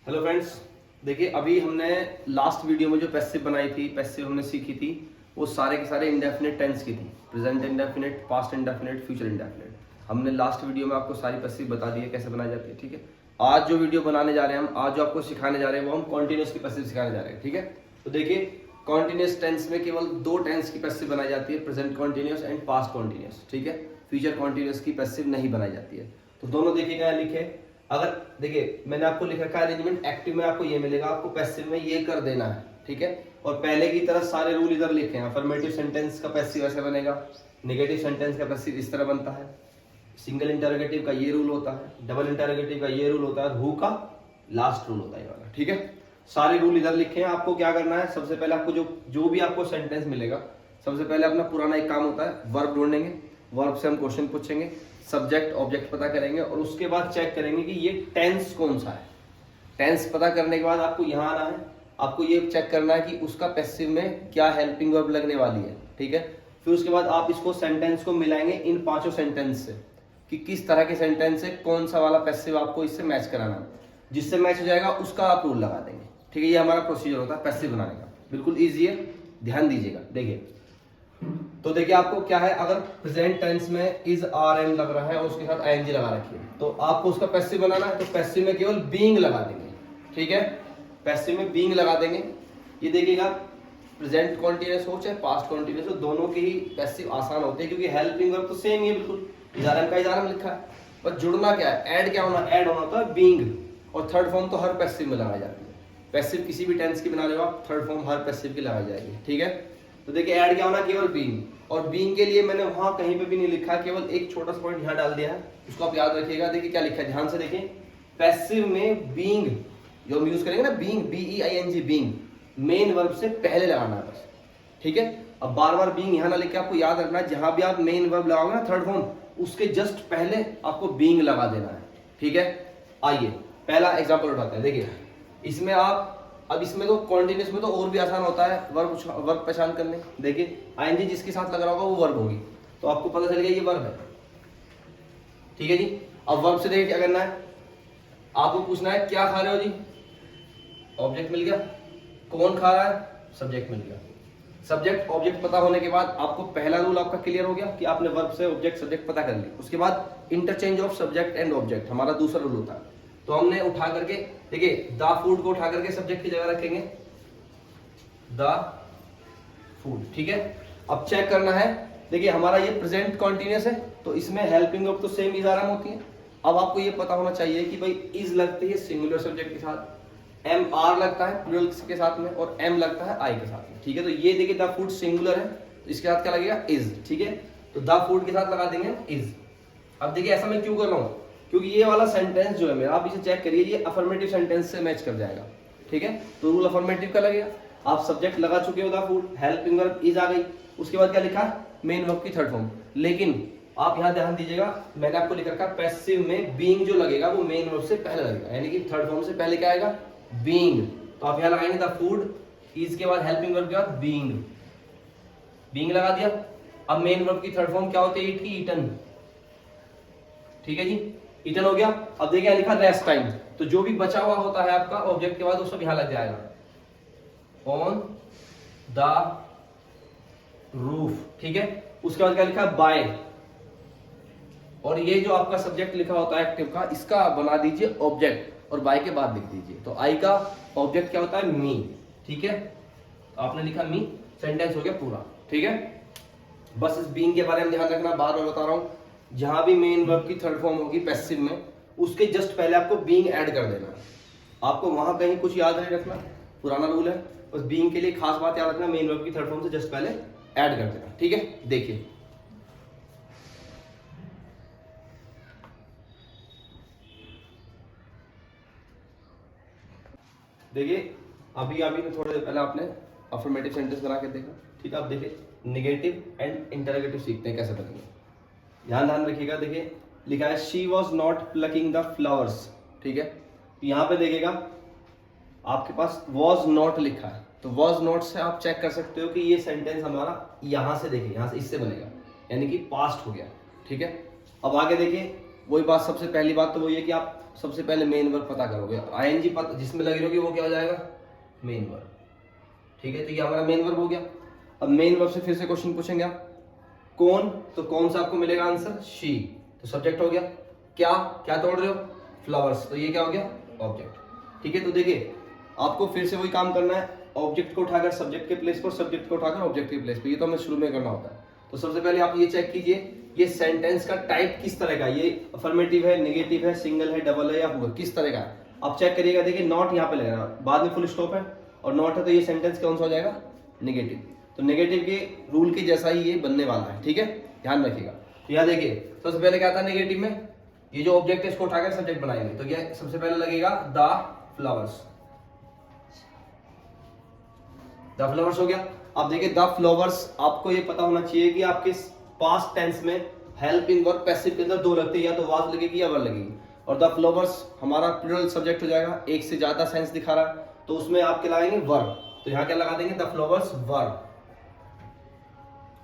Hello friends, देखिए अभी हमने लास्ट वीडियो में जो पैसिव बनाई थी, पैसिव हमने सीखी थी, वो सारे के सारे इंडेफिनिट टेंस की थी। Present indefinite, past indefinite, future indefinite. हमने लास्ट वीडियो में आपको सारी पैसिव बता दी है कैसे बनाई जाती है। ठीक है, आज जो वीडियो बनाने जा रहे हैं हम, आज जो आपको सिखाने जा रहे हैं वो हम कॉन्टिन्यूस की पैसिव सिखाने जा रहे हैं। ठीक है, तो देखिए कॉन्टिन्यूस टेंस में केवल दो टेंस की पैसिव बनाई जाती है, present continuous and past continuous. ठीक है, फ्यूचर कॉन्टिन्यूस की पैसिव नहीं बनाई जाती है। तो दोनों देखिएगा यहाँ लिखे। अगर देखिए मैंने आपको लिखा है अरेंजमेंट, एक्टिव में आपको ये मिलेगा, आपको पैसिव में ये कर देना है। ठीक है, और पहले की तरह सारे रूल इधर लिखे हैं। अफर्मेटिव सेंटेंस का पैसिव ऐसे बनेगा, नेगेटिव सेंटेंस का पैसिव इस तरह बनता है, सिंगल इंटरोगेटिव का ये रूल होता है, डबल इंटरोगेटिव का ये रूल होता है, हु का लास्ट रूल होता है ये वाला। ठीक है, सारे रूल इधर लिखे हैं। आपको क्या करना है, सबसे पहले आपको जो भी आपको सेंटेंस मिलेगा, सबसे पहले अपना पुराना एक काम होता है, वर्ब ढूंढेंगे, वर्ब से हम क्वेश्चन पूछेंगे, सब्जेक्ट ऑब्जेक्ट पता करेंगे और उसके बाद चेक करेंगे कि ये टेंस कौन सा है। टेंस पता करने के बाद आपको यहाँ आना है, आपको ये चेक करना है कि उसका पैसिव में क्या हेल्पिंग वर्ब लगने वाली है। ठीक है, फिर उसके बाद आप इसको सेंटेंस को मिलाएंगे इन पांचों सेंटेंस से कि किस तरह के सेंटेंस से कौन सा वाला पैसिव आपको इससे मैच कराना। जिससे मैच हो जाएगा उसका आप रूल लगा देंगे। ठीक है, ये हमारा प्रोसीजर होता है पैसिव बनाने का, बिल्कुल ईजी है, ध्यान दीजिएगा। देखिए तो देखिए आपको क्या है, अगर प्रेजेंट टेंस में इज आर एम लग रहा है और उसके साथ आईएनजी लगा रखी है, तो आपको उसका पैसिव बनाना है, तो पैसिव में केवल बीइंग लगा देंगे। ठीक है, पैसिव में बीइंग लगा देंगे। ये देखिएगा प्रेजेंट कॉन्टिन्यूअस हो चाहे पास्ट कॉन्टिन्यूअस हो, दोनों के ही पैसिव आसान होते हैं क्योंकि हेल्पिंग वर्ब तो सेम ही है, बिल्कुल इजारम का इजारम लिखा है। पर जुड़ना क्या है, ऐड क्या होना, ऐड होना होता है बीइंग। और थर्ड फॉर्म तो हर पैसिव में लगाई जाती है। पैसिव किसी भी टेंस की बना रहे हो आप, थर्ड फॉर्म हर पैसिव की लगाई जाएगी। ठीक है, तो देखिए ऐड क्या होना, केवल बीइंग। और बीइंग के लिए मैंने वहां कहीं पे भी नहीं लिखा, केवल एक छोटा सा पॉइंट यहाँ डाल दिया है, उसको आप याद रखिएगा। देखिए क्या लिखा है, ध्यान से देखिए। पैसिव में बीइंग जो हम यूज करेंगे ना, being, BEING, being main verb से पहले लगाना है बस। ठीक है, अब बार बार बीइंग यहाँ ना लिख के आपको याद रखना है, जहां भी आप मेन वर्ब लगाओगे ना थर्ड फॉर्म, उसके जस्ट पहले आपको बीइंग लगा देना है। ठीक है, आइए पहला एग्जाम्पल उठाते हैं। देखिए इसमें आप, अब इसमें तो कॉन्टिन्यूस में तो और भी आसान होता है वर्ब पहचान करने। देखिए आईएनजी जिसके साथ लग रहा होगा वो वर्ब होगी, तो आपको पता चल गया ये वर्ब है। ठीक है जी, अब वर्ब से देखिए क्या करना है, आपको पूछना है क्या खा रहे हो जी, ऑब्जेक्ट मिल गया। कौन खा रहा है, सब्जेक्ट मिल गया। सब्जेक्ट ऑब्जेक्ट पता होने के बाद आपको पहला रूल आपका क्लियर हो गया कि आपने वर्ब से ऑब्जेक्ट सब्जेक्ट पता कर लिया। उसके बाद interchange of subject and object हमारा दूसरा रूल होता है। तो हमने उठा करके, देखिए द फूड को उठा करके सब्जेक्ट की जगह रखेंगे, द फूड। ठीक है, अब चेक करना है, देखिए हमारा ये प्रेजेंट कॉन्टिन्यूअस है, तो इसमें हेल्पिंग वर्ब तो सेम इज आराम होती है। अब आपको ये पता होना चाहिए कि भाई इज लगती है सिंगुलर सब्जेक्ट के साथ, एम आर लगता है प्लूरल के साथ में, और एम लगता है आई के साथ में। ठीक है, तो ये देखिए द फूड सिंगुलर है, तो इसके साथ क्या लगेगा, इज। ठीक है, तो द फूड के साथ लगा देंगे इज। अब देखिए ऐसा मैं क्यों कर रहा हूं, क्योंकि ये वाला सेंटेंस जो है मेरा, आप इसे चेक करिए, ये अफर्मेटिव सेंटेंस से मैच कर जाएगा। ठीक है, तो रूल अफर्मेटिव का लगेगा। आप सब्जेक्ट लगा चुके हो the food, helping verb is आ गई, उसके बाद क्या लिखा, मेन वर्ब की थर्ड फॉर्म। लेकिन आप यहाँ ध्यान दीजिएगा, मैंने आपको लिख रखा पैसिव में बीइंग जो लगेगा वो मेन वर्ब से पहले लगेगा, यानी कि थर्ड फॉर्म से पहले क्या आएगा, बीइंग। तो आप यहाँ लगाएंगे द फूड, इज के बाद हेल्पिंग वर्ब के बाद बीइंग, बीइंग लगा दिया। अब मेन वर्ब की थर्ड फॉर्म क्या होती है, ईट की, ईटन। ठीक है जी, ईटन हो गया। अब देखिए लिखा रेस्ट टाइम, तो जो भी बचा हुआ होता है आपका ऑब्जेक्ट के बाद वो सब यहां लग जाएगा, ऑन द रूफ। ठीक है, उसके बाद क्या लिखा, बाय। और ये जो आपका सब्जेक्ट लिखा होता है एक्टिव का, इसका बना दीजिए ऑब्जेक्ट और बाय के बाद लिख दीजिए। तो आई का ऑब्जेक्ट क्या होता है, मी। ठीक है, तो आपने लिखा मी, सेंटेंस हो गया पूरा। ठीक है, बस इस बीइंग के बारे में ध्यान रखना, बार बार बता रहा हूं, जहां भी मेन वर्ब की थर्ड फॉर्म होगी पैसिव में, उसके जस्ट पहले आपको बीइंग ऐड कर देना है। आपको वहां कहीं कुछ याद नहीं रखना, पुराना रूल है, बस बीइंग के लिए खास बात याद रखना, मेन वर्ब की थर्ड फॉर्म से जस्ट पहले ऐड कर देना। ठीक है, देखिए देखिए अभी अभी थोड़ी देर पहले आपने अफर्मेटिव सेंटेंस बना के देखा। ठीक है, अब देखिए नेगेटिव एंड इंटरोगेटिव सीखते हैं कैसे बनेंगे, ध्यान रखिएगा। देखिए लिखा है she was not plucking the flowers. ठीक है, यहाँ पे देखिएगा आपके पास वॉज नॉट लिखा है, तो वॉज नॉट से आप चेक कर सकते हो कि ये सेंटेंस हमारा यहाँ से, देखिए यहाँ से इससे बनेगा, यानी कि पास्ट हो गया। ठीक है, अब आगे देखिए वही बात, सबसे पहली बात तो वही है कि आप सबसे पहले मेन वर्ब पता करोगे, आईएनजी पता जिसमें लगी रहोगी वो क्या हो जाएगा, मेन वर्ब। ठीक है, तो ये हमारा मेन वर्ब हो गया। अब मेन वर्ब से फिर से क्वेश्चन पूछेंगे आप, कौन, तो कौन सा आपको मिलेगा आंसर, शी, तो सब्जेक्ट हो गया। क्या, क्या तोड़ रहे हो, फ्लावर्स, तो ये क्या हो गया, ऑब्जेक्ट। ठीक है, तो देखिए आपको फिर से वही काम करना है, ऑब्जेक्ट को उठाकर सब्जेक्ट के प्लेस पर, सब्जेक्ट को उठाकर ऑब्जेक्ट के प्लेस पर, ये तो हमें शुरू में करना होता है। तो सबसे पहले आप ये चेक कीजिए ये सेंटेंस का टाइप किस तरह का, ये अफर्मेटिव है, नेगेटिव है, सिंगल है, डबल है या हुआ, किस तरह का है आप चेक करिएगा। देखिए नॉट यहाँ पे लगेगा, बाद में फुल स्टॉप है और नॉट है, तो ये सेंटेंस कौन सा हो जाएगा, नेगेटिव। तो नेगेटिव के रूल के जैसा ही ये बनने वाला है। ठीक है, ध्यान रखिएगा। तो यहाँ देखिए सबसे पहले क्या था नेगेटिव में, ये जो ऑब्जेक्ट है इसको उठाकर सब्जेक्ट बनाएंगे, तो ये सबसे पहले लगेगा द फ्लावर्स, द फ्लावर्स हो गया। अब देखिए द फ्लावर्स, आपको ये पता होना चाहिए कि आपके पास्ट टेंस में हेल्पिंग वर्ब पैसिव के अंदर दो लगते हैं, या तो वाज लगेगी या वर लगेगी। और द फ्लावर्स हमारा प्लूरल सब्जेक्ट हो जाएगा, एक से ज्यादा सेंस दिखा रहा है, तो उसमें आप क्या लगाएंगे, वर्ब। तो यहाँ क्या लगा देंगे, द फ्लावर्स वर्ब,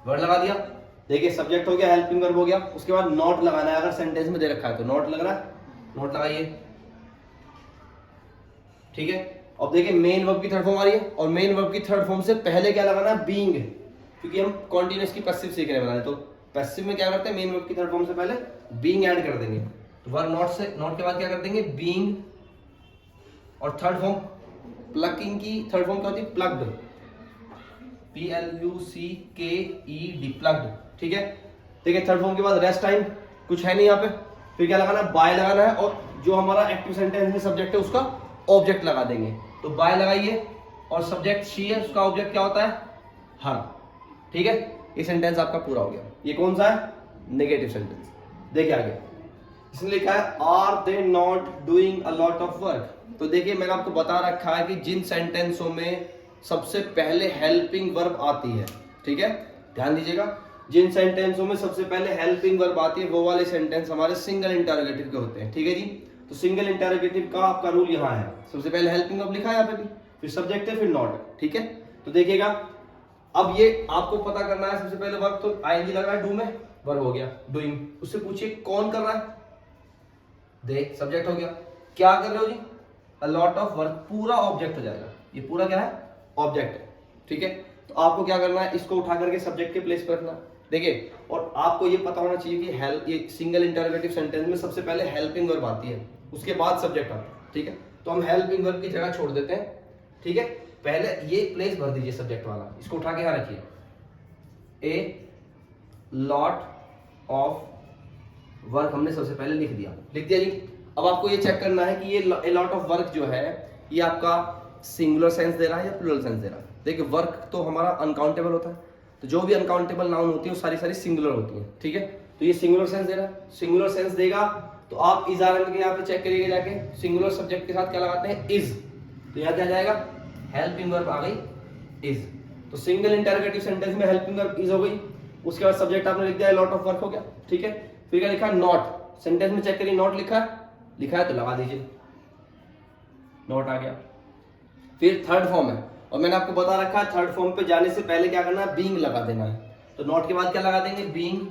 वर्ब लगा दिया। देखिए सब्जेक्ट हो गया, हेल्पिंग वर्ब हो गया, उसके बाद नॉट लगाना है, अगर सेंटेंस में दे रखा है तो नॉट लग रहा है, नॉट लगाइए। ठीक है, अब देखिए मेन वर्ब की थर्ड फॉर्म आ रही है, और मेन वर्ब की थर्ड फॉर्म से पहले क्या लगाना है, बीइंग, क्योंकि हम कॉन्टिन्यूअस की पैसिव सीख रहे हैं, तो पैसिव में क्या करते हैं, मेन वर्ब की थर्ड फॉर्म से पहले बीइंग ऐड कर देंगे। तो वर्ब नॉट से, नॉट के बाद क्या कर देंगे, बीइंग, और थर्ड फॉर्म प्लकिंग की थर्ड फॉर्म क्या होती है, प्लग्ड, PLUCKED, प्लग्ड। ठीक है, देखिए थर्ड फॉर्म के बाद रेस्ट टाइम कुछ है नहीं यहाँ पे, फिर क्या लगाना है, बाय लगाना है, और जो हमारा एक्टिव सेंटेंस में सब्जेक्ट है उसका ऑब्जेक्ट लगा देंगे। तो बाय लगाइए, और सब्जेक्ट शी है, उसका ऑब्जेक्ट क्या होता है, हर। ठीक है, ये सेंटेंस आपका पूरा हो गया। ये कौन सा है, नेगेटिव सेंटेंस। देखिए आगे इसने लिखा है are they not doing a lot of work. तो देखिए मैंने आपको बता रखा है कि जिन सेंटेंसों में सबसे पहले हेल्पिंग वर्ब आती है, ठीक है ध्यान दीजिएगा, जिन सेंटेंसों में सबसे पहले हेल्पिंग वर्ब आती है वो वाले सेंटेंस हमारे सिंगल इंटरोगेटिव के होते हैं। ठीक है जी, तो सिंगल इंटरोगेटिव का आपका रूल यहाँ है, सबसे पहले हेल्पिंग वर्ब लिखा है यहाँ पे भी, फिर सब्जेक्ट है, फिर नॉट। ठीक है, तो देखिएगा अब ये आपको पता करना है, सबसे पहले वर्ब तो आईएनजी लग रहा है, डू में वर्ब हो गया डूइंग, उससे पूछिए कौन कर रहा है, दे, सब्जेक्ट हो गया। क्या कर रहे हो जी, अ लॉट ऑफ वर्क, पूरा ऑब्जेक्ट हो जाएगा, ये पूरा क्या है, ऑब्जेक्ट है। ठीक है, तो आपको क्या करना है, इसको उठा करके सब्जेक्ट के प्लेस पर रखना। देखिए और आपको ये पता होना चाहिए कि हेल्प, ये सिंगल इंटरोगेटिव सेंटेंस में सबसे पहले हेल्पिंग वर्ब आती है, उसके बाद सब्जेक्ट आता है। ठीक है, तो हम हेल्पिंग वर्ब की जगह छोड़ देते हैं। ठीक है, पहले ये प्लेस भर दीजिए सब्जेक्ट वाला, इसको उठा के यहां रखिए, ए लॉट ऑफ वर्क हमने सबसे पहले लिख दिया जी। अब आपको ये चेक करना है कि ये ए लॉट ऑफ वर्क जो है ये आपका सिंगुलर सेंस दे रहा है या प्लूरल सेंस दे रहा है। देखिए वर्क तो हमारा अनकाउंटेबल होता है, तो जो भी अनकाउंटेबल नाउन होती है वो सारी सारी सिंगुलर होती है। ठीक है, तो ये सिंगुलर सेंस दे रहा है, सिंगुलर सेंस देगा तो आप इज आर के यहाँ पे चेक करिएगा जाके, सिंगुलर सब्जेक्ट के साथ क्या लगाते हैं, इज, तो यहाँ क्या जाएगा, हेल्पिंग वर्ब आ गई इज। तो सिंगल इंटरोगेटिव सेंटेंस में हेल्पिंग वर्ब इज हो गई, उसके बाद सब्जेक्ट आपने लिख दिया लॉट ऑफ वर्क हो गया। ठीक है, फिर क्या लिखा, नॉट, सेंटेंस में चेक करिए नॉट लिखा है तो लगा दीजिए, नॉट आ गया। फिर थर्ड फॉर्म है, और मैंने आपको बता रखा है थर्ड फॉर्म पे जाने से पहले क्या करना है, बीइंग लगा देना है, तो नॉट के बाद क्या लगा देंगे, बीइंग।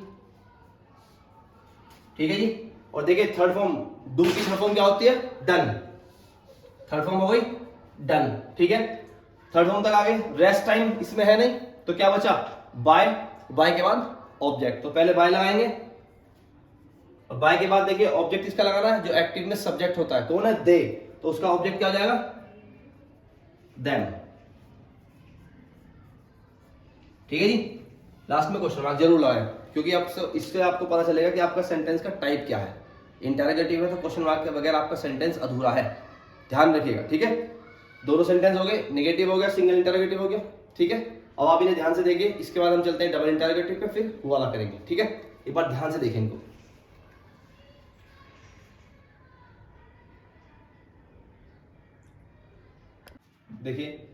ठीक है जी, और देखिए थर्ड फॉर्म, डू की थर्ड फॉर्म क्या होती है, डन, थर्ड फॉर्म हो गई डन। ठीक है, थर्ड फॉर्म तक आ गए। रेस्ट टाइम इसमें है नहीं, तो क्या बचा, बाय, बाय के बाद ऑब्जेक्ट, तो पहले बाय लगाएंगे, और बाय के बाद देखिए ऑब्जेक्ट इसका लगाना है, जो एक्टिव में सब्जेक्ट होता है कौन है, दे, तो उसका ऑब्जेक्ट क्या हो जाएगा, देम। ठीक है जी, लास्ट में क्वेश्चन मार्क जरूर लगाएं, क्योंकि आप इससे आपको पता चलेगा कि आपका सेंटेंस का टाइप क्या है। इंटरोगेटिव है तो क्वेश्चन मार्क के बगैर आपका सेंटेंस अधूरा है, ध्यान रखिएगा। ठीक है, दोनों सेंटेंस हो गए, नेगेटिव हो गया, सिंगल इंटरोगेटिव हो गया। ठीक है, अब आप इन्हें ध्यान से देखिए, इसके बाद हम चलते हैं डबल इंटरोगेटिव पे, फिर वो वाला करेंगे। ठीक है, एक बार ध्यान से देखें इनको। देखिए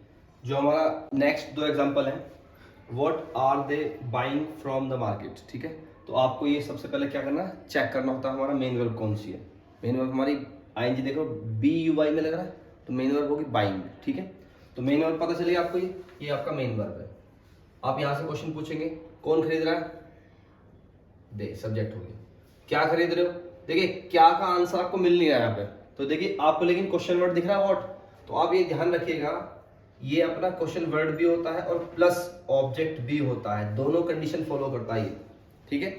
जो हमारा नेक्स्ट दो एग्जांपल हैं, what are they buying from the market. ठीक है, तो आपको ये सबसे पहले क्या करना है, चेक करना होता है हमारा मेन वर्ब कौन सी है। मेन वर्ब हमारी आईएनजी देखो BUY में लग रहा है, तो मेन वर्ब होगी बाइंग। ठीक है, तो मेन वर्ब पता चलेगा आपको, ये आपका मेन वर्ब है। आप यहाँ से क्वेश्चन पूछेंगे कौन खरीद रहा है, दे, सब्जेक्ट हो गया। क्या खरीद रहे हो, देखिए क्या का आंसर आपको मिल नहीं रहा है यहाँ पे, तो देखिए आपको लेकिन क्वेश्चन वर्ड दिख रहा है व्हाट, तो आप ये ध्यान रखिएगा ये अपना क्वेश्चन वर्ड भी होता है और प्लस ऑब्जेक्ट भी होता है, दोनों कंडीशन फॉलो करता है ये, ठीक है।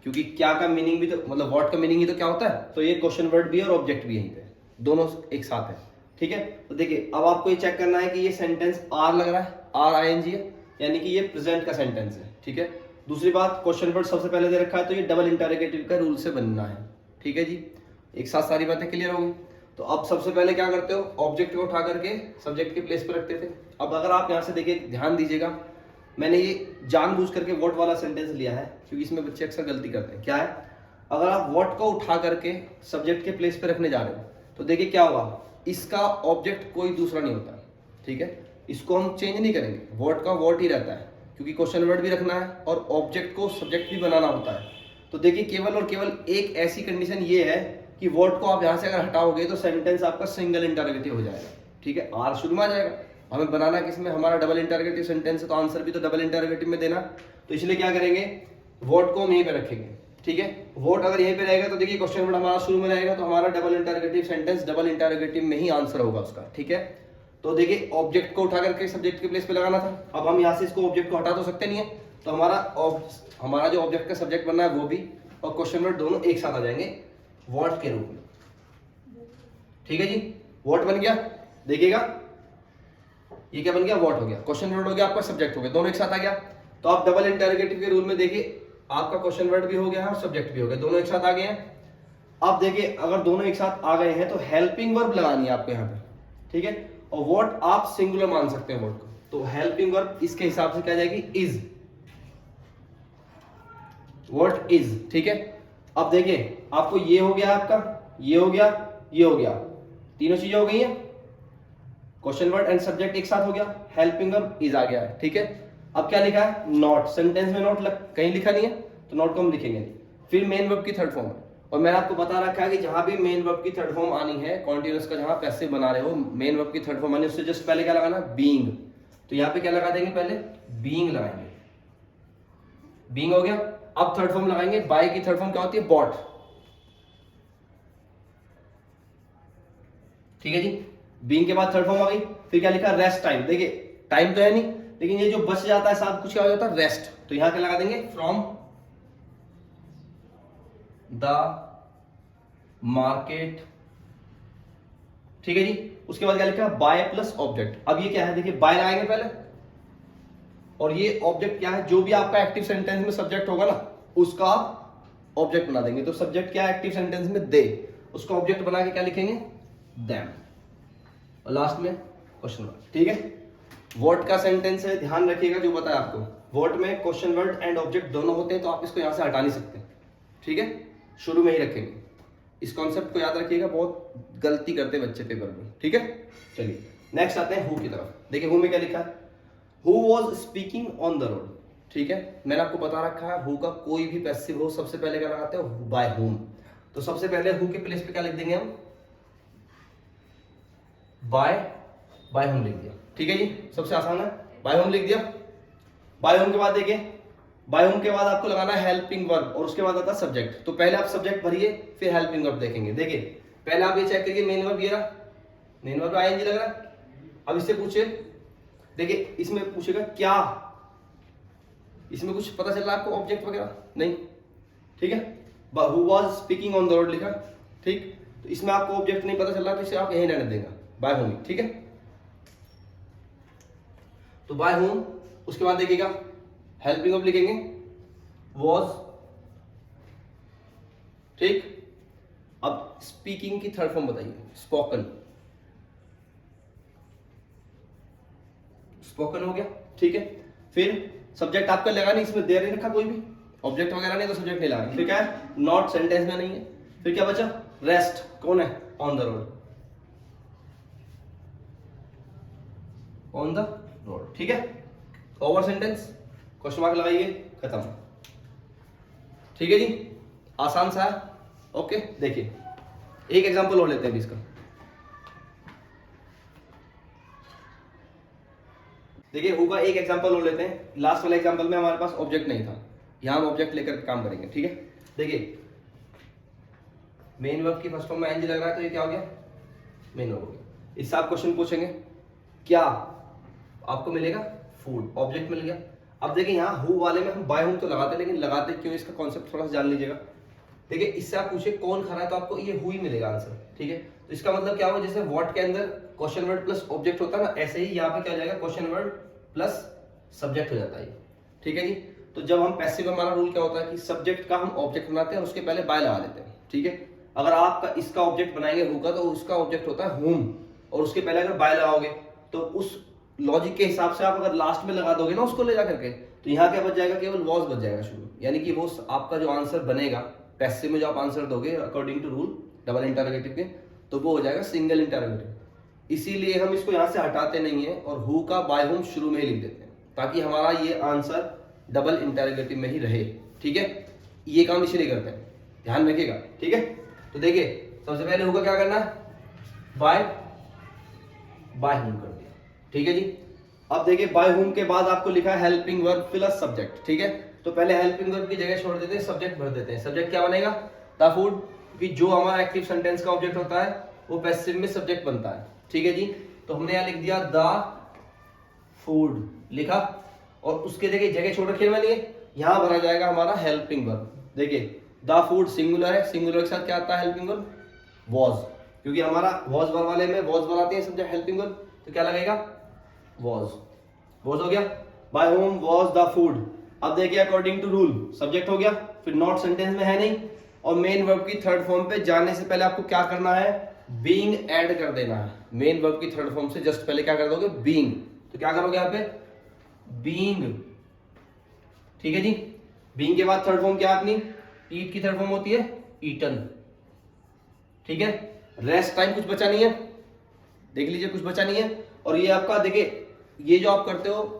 क्योंकि क्या का मीनिंग भी तो मतलब व्हाट का मीनिंग ही तो क्या होता है, तो ये क्वेश्चन वर्ड भी और ऑब्जेक्ट भी यहीं पे दोनों एक साथ है, ठीक है। तो देखिए अब आपको ये चेक करना है कि ये सेंटेंस आर लग रहा है, आर आई एन जी है, यानी कि ये प्रेजेंट का सेंटेंस है, ठीक है। दूसरी बात क्वेश्चन वर्ड सबसे पहले दे रखा है तो ये डबल इंटरोगेटिव का रूल से बनना है, ठीक है जी। एक साथ सारी बातें क्लियर हो गई। तो अब सबसे पहले क्या करते हो, ऑब्जेक्ट को उठा करके सब्जेक्ट के प्लेस पे रखते थे। अब अगर आप यहाँ से देखिए ध्यान दीजिएगा, मैंने ये जानबूझ करके व्हाट वाला सेंटेंस लिया है क्योंकि इसमें बच्चे अक्सर गलती करते हैं। क्या है, अगर आप व्हाट को उठा करके सब्जेक्ट के प्लेस पे रखने जा रहे हो तो देखिए क्या होगा, इसका ऑब्जेक्ट कोई दूसरा नहीं होता, ठीक है। इसको हम चेंज नहीं करेंगे, व्हाट का व्हाट ही रहता है क्योंकि क्वेश्चन वर्ड भी रखना है और ऑब्जेक्ट को सब्जेक्ट भी बनाना होता है। तो देखिए केवल और केवल एक ऐसी कंडीशन ये है कि वर्ड को आप यहाँ से अगर हटाओगे तो सेंटेंस आपका सिंगल इंटरोगेटिव हो जाएगा, ठीक है। आर शुरू में आ जाएगा, हमें बनाना किसमें, हमारा डबल इंटरोगेटिव सेंटेंस है तो आंसर भी तो डबल इंटरोगेटिव में देना, तो इसलिए क्या करेंगे, वर्ड को हम यहीं पे रखेंगे, ठीक है। वर्ड अगर यहीं पे रहेगा तो देखिए क्वेश्चन वर्ड हमारा शुरू में रहेगा तो हमारा double interrogative sentence double interrogative में ही आंसर होगा उसका, ठीक है। तो देखिए ऑब्जेक्ट को उठा करके सब्जेक्ट के प्लेस पे लगाना था, अब हम यहाँ से इसको ऑब्जेक्ट को हटा तो सकते नहीं है, तो हमारा जो ऑब्जेक्ट का सब्जेक्ट बनना है वो भी और क्वेश्चन वर्ड दोनों एक साथ आ जाएंगे व्हाट के रूप में, ठीक है जी। व्हाट बन गया, देखिएगा ये क्या बन गया, व्हाट हो गया, क्वेश्चन वर्ड हो गया, आपका सब्जेक्ट हो गया, दोनों एक साथ आ गया। तो आप डबल इंटरोगेटिव के रूल में देखिए आपका क्वेश्चन वर्ड भी हो गया है और सब्जेक्ट भी हो गया, दोनों एक साथ आ गए हैं। अब देखिए अगर दोनों एक साथ आ गए हैं तो हेल्पिंग वर्ब लगानी है आपको यहाँ पे, ठीक है। और व्हाट आप सिंगुलर मान सकते हैं वर्ड को, तो हेल्पिंग वर्ब इसके हिसाब से क्या जाएगी, इज, व्हाट इज, ठीक है। अब देखिए आपको ये हो गया, आपका ये हो गया, ये हो गया, तीनों चीजें हो गई हैं, क्वेश्चन वर्ड एंड सब्जेक्ट एक साथ हो गया, हेल्पिंग वर्ब इज आ गया है, ठीक है। अब क्या लिखा है, नॉट, सेंटेंस में नॉट कहीं लिखा नहीं है तो नॉट को हम लिखेंगे नहीं। फिर मेन वर्ब की थर्ड फॉर्म है, और मैंने आपको बता रखा है कि जहां भी मेन वर्ब की थर्ड फॉर्म आनी है, कॉन्टिन्यूअस का जहां पैसिव बना रहे हो, मेन वर्ब की थर्ड फॉर्म आनी है, उससे जस्ट पहले क्या लगाना, बीइंग। तो यहाँ पे क्या लगा देंगे, पहले बीइंग लगाएंगे, बीइंग हो गया। अब थर्ड फॉर्म लगाएंगे, बाय की थर्ड फॉर्म क्या होती है, बॉट, ठीक है जी। बीइंग के बाद थर्ड फॉर्म आ गई, फिर क्या लिखा, रेस्ट टाइम। देखिए टाइम तो है नहीं, लेकिन ये जो बच जाता है साथ कुछ क्या हो जाता है, रेस्ट, तो यहां क्या लगा देंगे, फ्रॉम द मार्केट, ठीक है जी। उसके बाद क्या लिखा, बाय प्लस ऑब्जेक्ट। अब ये क्या है, देखिए बाय लगाएंगे पहले, और ये ऑब्जेक्ट क्या है, जो भी आपका एक्टिव सेंटेंस में सब्जेक्ट होगा ना उसका आप ऑब्जेक्ट बना देंगे। तो सब्जेक्ट क्या है एक्टिव सेंटेंस में, दे, उसका ऑब्जेक्ट बना के क्या लिखेंगे, देम, और लास्ट में क्वेश्चन वर्ड, ठीक है। व्हाट का सेंटेंस है, ध्यान रखिएगा जो बताया आपको, व्हाट में क्वेश्चन वर्ड एंड ऑब्जेक्ट दोनों होते हैं, तो आप इसको यहां से हटा नहीं सकते, ठीक है, शुरू में ही रखेंगे। इस कॉन्सेप्ट को याद रखिएगा, बहुत गलती करते बच्चे पेपर में, ठीक है। चलिए नेक्स्ट आते हैं हु की तरफ। देखिए हु में क्या लिखा है, who was speaking on the road, ठीक है। मैंने आपको बता रखा है हु का कोई भी पैसिव हो सबसे पहले क्या लगाते हो, बाय हुम। तो सबसे पहले हु के प्लेस पे क्या लिख देंगे हम, बाय होम लिख दिया, ठीक है जी, सबसे आसान है, बाय होम लिख दिया। बाय होम के बाद देखिए, बाय होम के बाद आपको लगाना है हेल्पिंग वर्ब, और उसके बाद आता है सब्जेक्ट। तो पहले आप सब्जेक्ट भरिए फिर हेल्पिंग वर्ब देखेंगे। देखिए पहले आप ये चेक करिए, मेन वर्ब ये रहा, मेन वर्ब आईएनजी लग रहा है। अब इससे पूछे, देखिए इसमें पूछेगा क्या, इसमें कुछ पता चल रहा है आपको ऑब्जेक्ट वगैरह नहीं, ठीक है। Who was speaking on the road लिखा, ठीक, तो इसमें आपको ऑब्जेक्ट नहीं पता चल रहा तो इसे आप यही रहने देगा, बाय होम, ठीक है। तो बाय होम, उसके बाद देखिएगा हेल्पिंग वर्ब लिखेंगे, वॉज, ठीक। अब स्पीकिंग की थर्ड फॉर्म बताइए, स्पोकन, स्पोकन हो गया, ठीक है। फिर सब्जेक्ट आपका लगा नहीं, इसमें देर नहीं रखा, कोई भी ऑब्जेक्ट वगैरह नहीं तो सब्जेक्ट नहीं लगा। फिर क्या है, नॉट, सेंटेंस में नहीं है। फिर क्या बचा, रेस्ट, कौन है, on the road, on the road, ठीक है। ओवर सेंटेंस, क्वेश्चन मार्क लगाइए, खत्म, ठीक है जी, आसान सा है, ओके। देखिए एक एग्जांपल और लेते हैं इसका। देखिए हु का एक एग्जांपल और लेते हैं। लास्ट वाले एग्जांपल में हमारे पास ऑब्जेक्ट नहीं था, यहां हम ऑब्जेक्ट लेकर काम करेंगे, ठीक है। देखिए मेन वर्ब की फर्स्ट फॉर्म में एनजी लग रहा है तो ये क्या हो गया, मेन वर्ब हो गया। इससे आप क्वेश्चन पूछेंगे क्या, आपको मिलेगा फूड, ऑब्जेक्ट मिल गया। अब देखिए यहाँ हु वाले में हम बाय हुम तो लगाते हैं, लेकिन लगाते क्यों, इसका कॉन्सेप्ट थोड़ा सा जान लीजिएगा। देखिए इससे आप पूछे कौन खा रहा है तो आपको ये हु ही मिलेगा आंसर, ठीक है। तो इसका मतलब क्या होगा, जैसे व्हाट के अंदर क्वेश्चन वर्ड प्लस ऑब्जेक्ट होता है ना, ऐसे ही यहाँ पे क्या हो जाएगा, क्वेश्चन वर्ड प्लस सब्जेक्ट हो जाता है, ठीक है जी। तो जब हम पैसिव, हमारा रूल क्या होता है कि सब्जेक्ट का हम ऑब्जेक्ट बनाते हैं और उसके पहले बाय लगा लेते हैं, ठीक है। अगर आपका इसका ऑब्जेक्ट बनाएंगे हु का तो उसका ऑब्जेक्ट होता है हुम, और उसके पहले अगर बाय लगाओगे तो उस लॉजिक के हिसाब से आप अगर लास्ट में लगा दोगे ना उसको ले जा करके, तो यहाँ क्या बच जाएगा, केवल वॉज बच जाएगा शुरू, यानी कि वो आपका जो आंसर बनेगा पैसिव में, जो आप आंसर दोगे according to rule double interrogative के, तो वो हो जाएगा सिंगल इंटरोगेटिव। इसीलिए हम इसको यहाँ से हटाते नहीं है और हु का बाय हुम शुरू में ही लिख देते हैं, ताकि हमारा ये आंसर डबल इंटरोगेटिव में ही रहे, ठीक है। ये काम इसलिए करते हैं, ध्यान रखिएगा, ठीक है। तो देखिए सबसे पहले हु का क्या करना है, बाय हुम कर दिया, ठीक है जी। अब देखिए बाय हुम के बाद आपको लिखा है हेल्पिंग वर्ब प्लस सब्जेक्ट, ठीक है। तो पहले हेल्पिंग वर्ब की जगह छोड़ देते हैं, सब्जेक्ट भर देते हैं। सब्जेक्ट क्या बनेगा, द फूड, क्योंकि जो हमारा एक्टिव सेंटेंस का ऑब्जेक्ट होता है वो पैसिव में सब्जेक्ट बनता है, ठीक है जी। तो हमने यहाँ लिख दिया द फूड लिखा, और उसके देखिए जगह छोड़ रखी है मैंने, यहाँ भरा जाएगा हमारा हेल्पिंग वर्ब। देखिए द फूड सिंगुलर है, सिंगुलर के साथ क्या आता है हेल्पिंग वर्ब, वॉज, क्योंकि हमारा वॉज वर्ब वाले में वॉज बनाते हैं सब्जेक्ट हेल्पिंग वर्ब, तो क्या लगेगा, वॉज हो गया। By whom was the food. अब देखिए अकॉर्डिंग टू रूल सब्जेक्ट हो गया, फिर नॉट सेंटेंस में है नहीं, और मेन वर्ब की थर्ड फॉर्म पे जाने से पहले आपको क्या करना है, बीइंग ऐड कर देना है। मेन वर्ब की थर्ड फॉर्म से जस्ट पहले क्या कर दोगे, बीइंग, तो क्या करोगे यहाँ पे, बीइंग, ठीक है जी। बीइंग के बाद थर्ड फॉर्म क्या अपनी, ईट की थर्ड फॉर्म होती है ईटन, ठीक है। रेस्ट टाइम कुछ बचा नहीं है, देख लीजिए कुछ बचा नहीं है। और ये आपका देखिए ये जो आप करते हो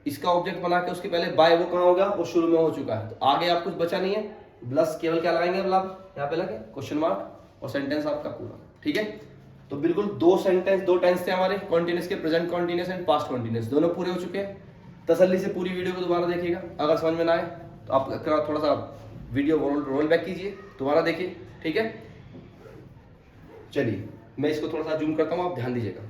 इसका ऑब्जेक्ट बना के उसके पहले बाय, वो कहाँ होगा, वो शुरू में हो चुका है, तो आगे आप कुछ बचा नहीं है, प्लस केवल क्या लगाएंगे, मतलब यहाँ पे लगे क्वेश्चन मार्क, और सेंटेंस आपका पूरा, ठीक है। तो बिल्कुल दो टेंस थे हमारे, कॉन्टिन्यूस के, present continuous and past continuous, दोनों पूरे हो चुके हैं। तसल्ली से पूरी वीडियो को दोबारा देखिएगा, अगर समझ में ना आए तो आप थोड़ा सा वीडियो रोल बैक कीजिए, दोबारा देखिए, ठीक है। चलिए मैं इसको थोड़ा सा जूम करता हूँ, आप ध्यान दीजिएगा।